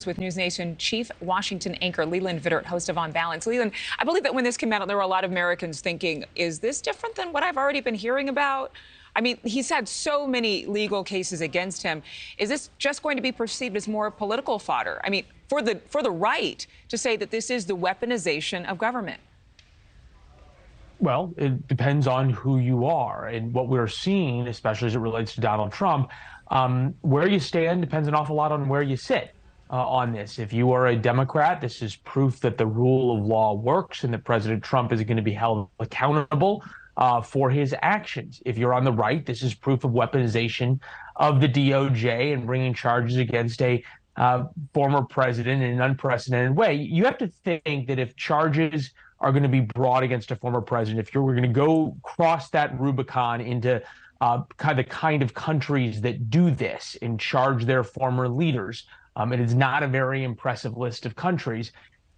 With NewsNation chief Washington anchor Leland Vittert, host of On Balance. Leland, I believe that when this came out, there were a lot of Americans thinking, is this different than what I've already been hearing about? I mean, he's had so many legal cases against him. Is this just going to be perceived as more political fodder? I mean, for the right to say that this is the weaponization of government? Well, it depends on who you are. And what we're seeing, especially as it relates to Donald Trump, where you stand depends an awful lot on where you sit on this. If you are a Democrat, this is proof that the rule of law works and that President Trump is going to be held accountable for his actions. If you're on the right, this is proof of weaponization of the DOJ and bringing charges against a former president in an unprecedented way. You have to think that if charges are going to be brought against a former president, if we're going to go cross that Rubicon into the kind of countries that do this and charge their former leaders, it is not a very impressive list of countries.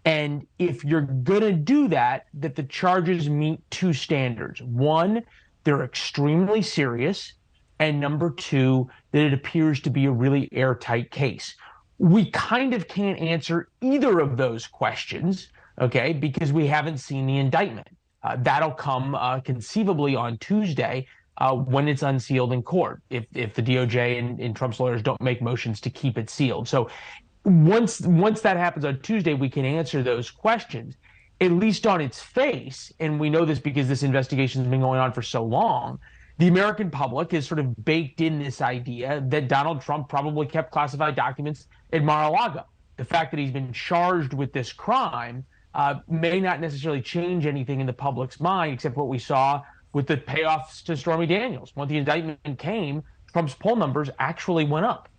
And if you're going to do that, that the charges meet two standards. One, they're extremely serious. And number two, that it appears to be a really airtight case. We kind of can't answer either of those questions, okay, because we haven't seen the indictment. That'll come conceivably on Tuesday when it's unsealed in court, if the DOJ and Trump's lawyers don't make motions to keep it sealed. So once that happens on Tuesday, we can answer those questions, at least on its face. And we know this because this investigation has been going on for so long. The American public has sort of baked in this idea that Donald Trump probably kept classified documents at Mar-a-Lago. The fact that he's been charged with this crime may not necessarily change anything in the public's mind, except what we saw with the payoffs to Stormy Daniels. When the indictment came, Trump's poll numbers actually went up.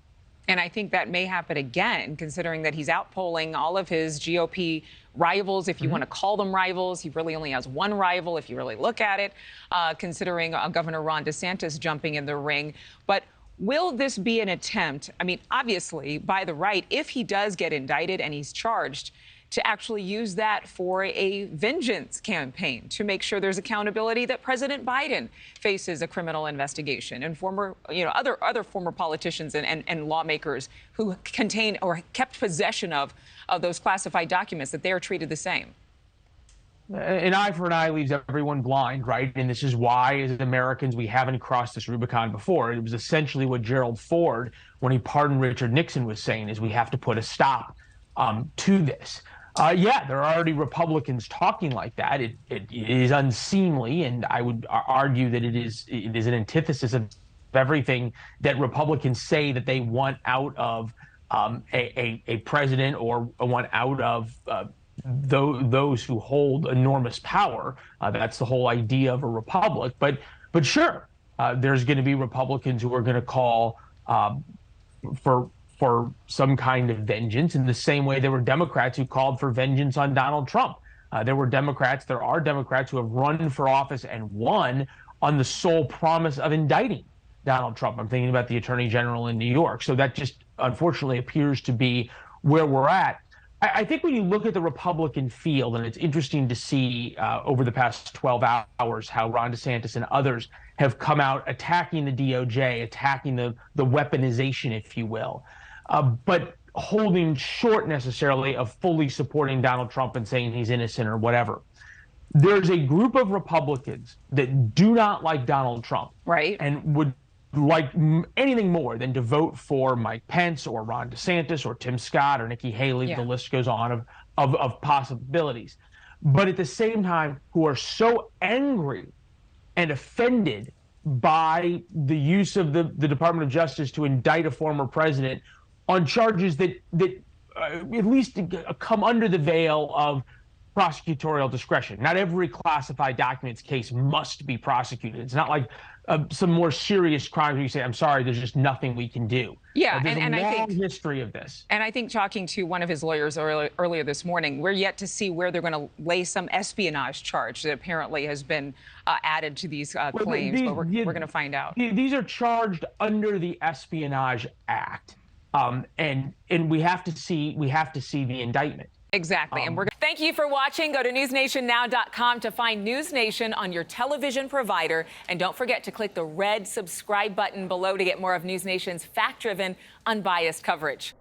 And I think that may happen again, considering that he's outpolling all of his GOP rivals, if you want to call them rivals. He really only has one rival, if you really look at it, considering Governor Ron DeSantis jumping in the ring. But will this be an attempt, I mean, obviously, by the right, if he does get indicted and he's charged, to actually use that for a vengeance campaign to make sure there's accountability, that President Biden faces a criminal investigation, and other former politicians and lawmakers who contain or kept possession of those classified documents, that they are treated the same. An eye for an eye leaves everyone blind, right? And this is why, as Americans, we haven't crossed this Rubicon before. It was essentially what Gerald Ford, when he pardoned Richard Nixon, was saying, is we have to put a stop to this. Yeah, there are already Republicans talking like that. It is unseemly, and I would argue that it is an antithesis of everything that Republicans say that they want out of a president or want out of those who hold enormous power. That's the whole idea of a republic. But sure, there's going to be Republicans who are going to call for some kind of vengeance, in the same way there were Democrats who called for vengeance on Donald Trump. There are Democrats who have run for office and won on the sole promise of indicting Donald Trump. I'm thinking about the Attorney General in New York. So that just unfortunately appears to be where we're at. I think when you look at the Republican field, and it's interesting to see over the past 12 hours how Ron DeSantis and others have come out attacking the DOJ, attacking the weaponization, if you will, but holding short necessarily of fully supporting Donald Trump and saying he's innocent or whatever. There's a group of Republicans that do not like Donald Trump, right, and would like anything more than to vote for Mike Pence or Ron DeSantis or Tim Scott or Nikki Haley. Yeah. The list goes on of possibilities. But at the same time, who are so angry and offended by the use of the Department of Justice to indict a former president on charges that at least come under the veil of prosecutorial discretion. Not every classified documents case must be prosecuted. It's not like some more serious crimes where you say, I'm sorry, there's just nothing we can do. Yeah, there's and a long I think history of this. And I think talking to one of his lawyers earlier this morning, we're yet to see where they're going to lay some espionage charge that apparently has been added to these claims. But we're going to find out. These are charged under the Espionage Act, and we have to see the indictment. Exactly. And thank you for watching. Go to newsnationnow.com to find NewsNation on your television provider. And don't forget to click the red subscribe button below to get more of NewsNation's fact-driven, unbiased coverage.